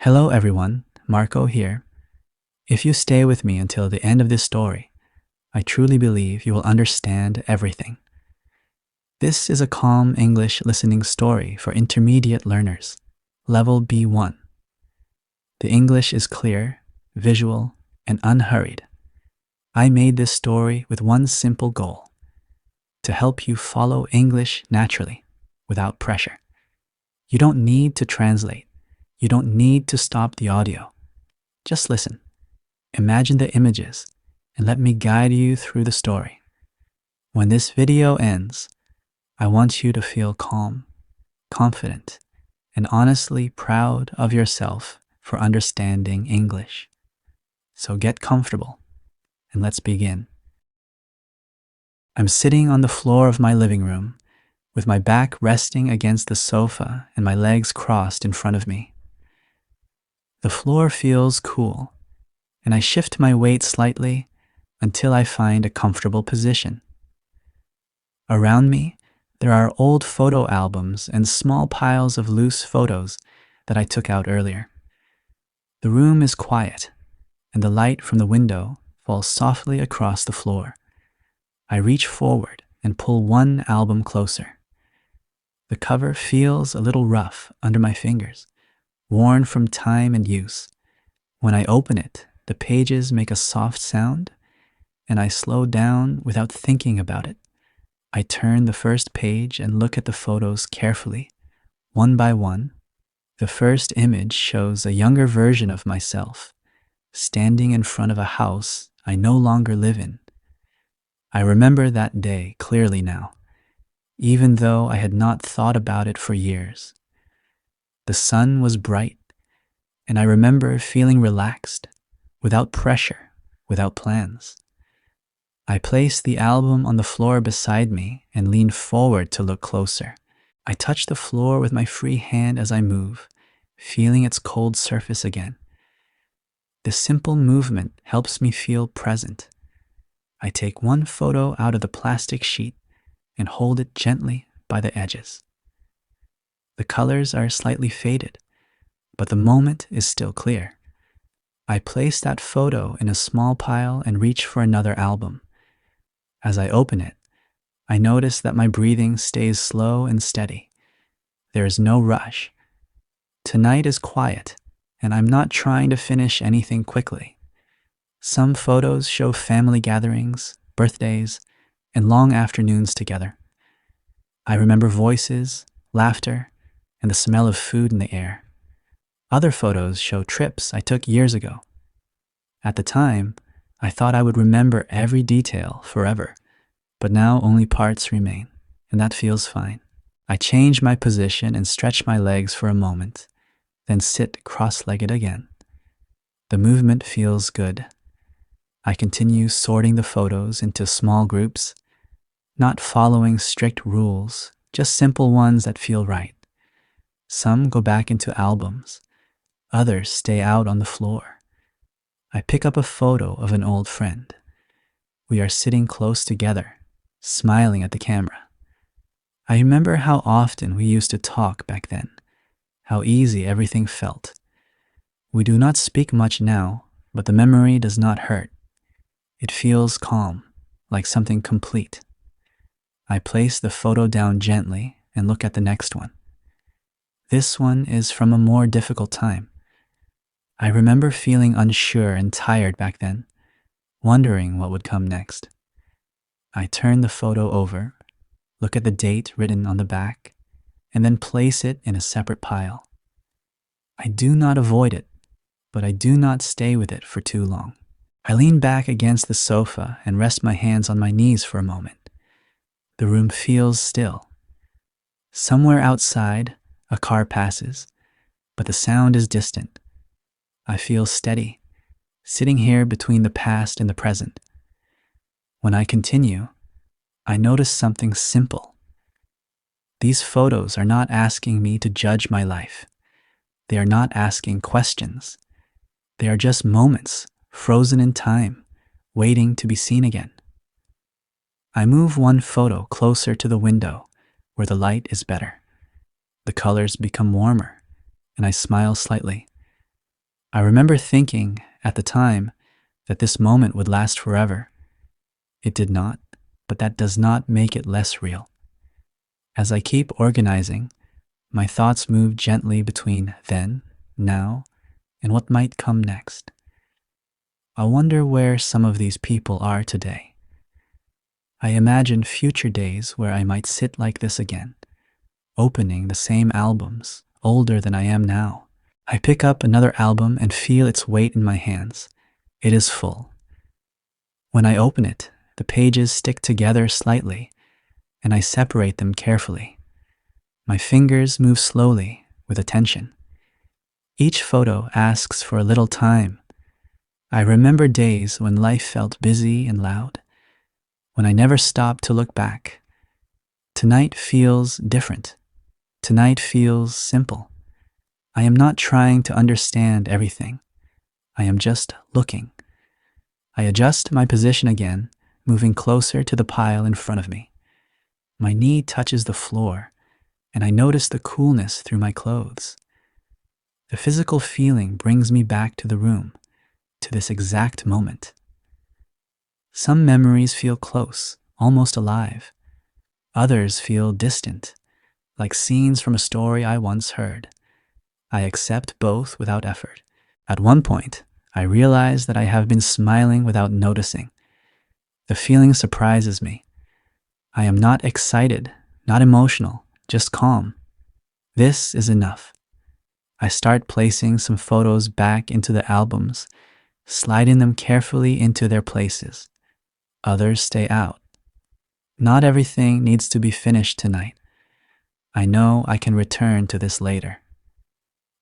Hello everyone, Marco here. If you stay with me until the end of this story, I truly believe you will understand everything. This is a calm English listening story for intermediate learners, level B1. The English is clear, visual, and unhurried. I made this story with one simple goal: to help you follow English naturally, without pressure. You don't need to translate. You don't need to stop the audio. Just listen. Imagine the images and let me guide you through the story. When this video ends, I want you to feel calm, confident, and honestly proud of yourself for understanding English. So get comfortable and let's begin. I'm sitting on the floor of my living room with my back resting against the sofa and my legs crossed in front of me. The floor feels cool, and I shift my weight slightly until I find a comfortable position. Around me, there are old photo albums and small piles of loose photos that I took out earlier. The room is quiet, and the light from the window falls softly across the floor. I reach forward and pull one album closer. The cover feels a little rough under my fingers, worn from time and use. When I open it, the pages make a soft sound, and I slow down without thinking about it. I turn the first page and look at the photos carefully, one by one. The first image shows a younger version of myself, standing in front of a house I no longer live in. I remember that day clearly now, even though I had not thought about it for years. The sun was bright, and I remember feeling relaxed, without pressure, without plans. I placed the album on the floor beside me and leaned forward to look closer. I touch the floor with my free hand as I move, feeling its cold surface again. This simple movement helps me feel present. I take one photo out of the plastic sheet and hold it gently by the edges. The colors are slightly faded, but the moment is still clear. I place that photo in a small pile and reach for another album. As I open it, I notice that my breathing stays slow and steady. There is no rush. Tonight is quiet, and I'm not trying to finish anything quickly. Some photos show family gatherings, birthdays, and long afternoons together. I remember voices, laughter, and the smell of food in the air. Other photos show trips I took years ago. At the time, I thought I would remember every detail forever, but now only parts remain, and that feels fine. I change my position and stretch my legs for a moment, then sit cross-legged again. The movement feels good. I continue sorting the photos into small groups, not following strict rules, just simple ones that feel right. Some go back into albums. Others stay out on the floor. I pick up a photo of an old friend. We are sitting close together, smiling at the camera. I remember how often we used to talk back then, how easy everything felt. We do not speak much now, but the memory does not hurt. It feels calm, like something complete. I place the photo down gently and look at the next one. This one is from a more difficult time. I remember feeling unsure and tired back then, wondering what would come next. I turn the photo over, look at the date written on the back, and then place it in a separate pile. I do not avoid it, but I do not stay with it for too long. I lean back against the sofa and rest my hands on my knees for a moment. The room feels still. Somewhere outside, a car passes, but the sound is distant. I feel steady, sitting here between the past and the present. When I continue, I notice something simple. These photos are not asking me to judge my life. They are not asking questions. They are just moments, frozen in time, waiting to be seen again. I move one photo closer to the window where the light is better. The colors become warmer, and I smile slightly. I remember thinking at the time that this moment would last forever. It did not, but that does not make it less real. As I keep organizing, my thoughts move gently between then, now, and what might come next. I wonder where some of these people are today. I imagine future days where I might sit like this again, opening the same albums, older than I am now. I pick up another album and feel its weight in my hands. It is full. When I open it, the pages stick together slightly, and I separate them carefully. My fingers move slowly, with attention. Each photo asks for a little time. I remember days when life felt busy and loud, when I never stopped to look back. Tonight feels different. Tonight feels simple. I am not trying to understand everything. I am just looking. I adjust my position again, moving closer to the pile in front of me. My knee touches the floor, and I notice the coolness through my clothes. The physical feeling brings me back to the room, to this exact moment. Some memories feel close, almost alive. Others feel distant, like scenes from a story I once heard. I accept both without effort. At one point, I realize that I have been smiling without noticing. The feeling surprises me. I am not excited, not emotional, just calm. This is enough. I start placing some photos back into the albums, sliding them carefully into their places. Others stay out. Not everything needs to be finished tonight. I know I can return to this later.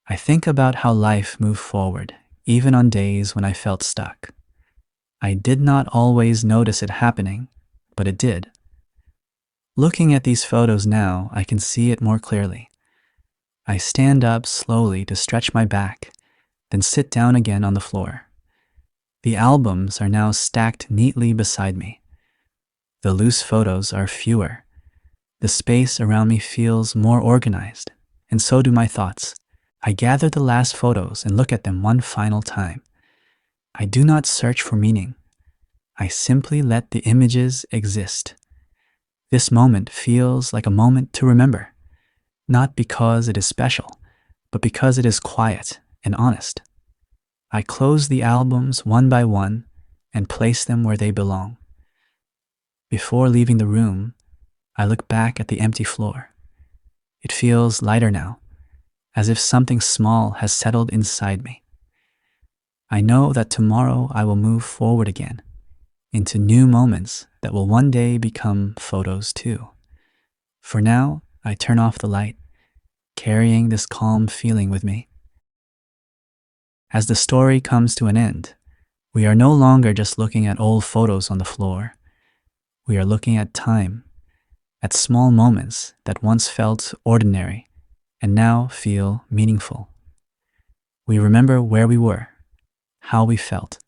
I think about how life moved forward, even on days when I felt stuck. I did not always notice it happening, but it did. Looking at these photos now, I can see it more clearly. I stand up slowly to stretch my back, then sit down again on the floor. The albums are now stacked neatly beside me. The loose photos are fewer. The space around me feels more organized, and so do my thoughts. I gather the last photos and look at them one final time. I do not search for meaning. I simply let the images exist. This moment feels like a moment to remember, not because it is special, but because it is quiet and honest. I close the albums one by one and place them where they belong. Before leaving the room, I look back at the empty floor. It feels lighter now, as if something small has settled inside me. I know that tomorrow I will move forward again, into new moments that will one day become photos too. For now, I turn off the light, carrying this calm feeling with me. As the story comes to an end, we are no longer just looking at old photos on the floor. We are looking at time, at small moments that once felt ordinary and now feel meaningful. We remember where we were, how we felt,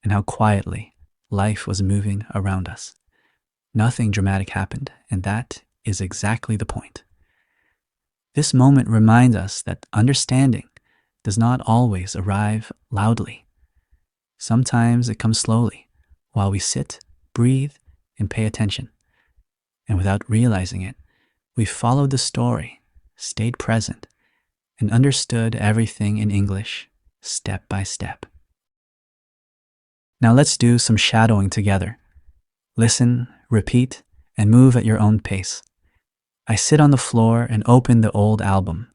and how quietly life was moving around us. Nothing dramatic happened, and that is exactly the point. This moment reminds us that understanding does not always arrive loudly. Sometimes it comes slowly, while we sit, breathe, and pay attention. And without realizing it, we followed the story, stayed present, and understood everything in English, step by step. Now let's do some shadowing together. Listen, repeat, and move at your own pace. I sit on the floor and open the old album.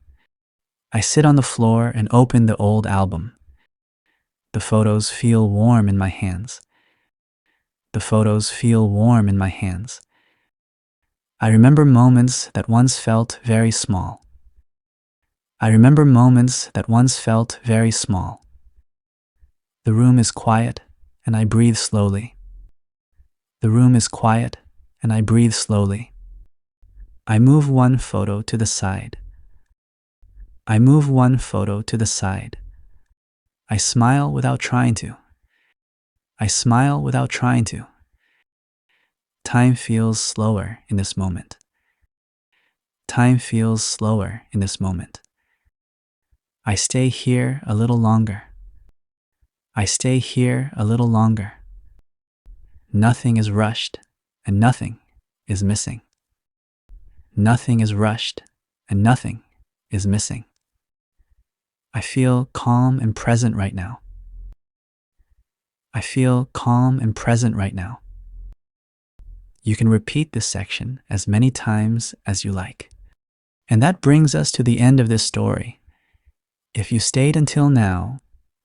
I sit on the floor and open the old album. The photos feel warm in my hands. The photos feel warm in my hands. I remember moments that once felt very small. I remember moments that once felt very small. The room is quiet, and I breathe slowly. The room is quiet, and I breathe slowly. I move one photo to the side. I move one photo to the side. I smile without trying to. I smile without trying to. Time feels slower in this moment. Time feels slower in this moment. I stay here a little longer. I stay here a little longer. Nothing is rushed and nothing is missing. Nothing is rushed and nothing is missing. I feel calm and present right now. I feel calm and present right now. You can repeat this section as many times as you like. And that brings us to the end of this story. If you stayed until now,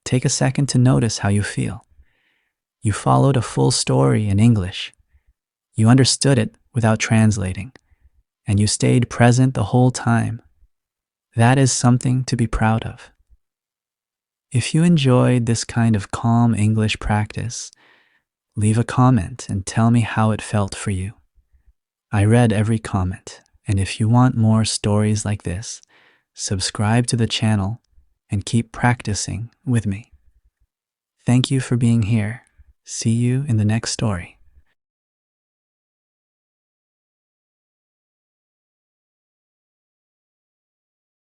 take a second to notice how you feel. You followed a full story in English. You understood it without translating, and you stayed present the whole time. That is something to be proud of. If you enjoyed this kind of calm English practice, leave a comment and tell me how it felt for you. I read every comment, and if you want more stories like this, subscribe to the channel and keep practicing with me. Thank you for being here. See you in the next story.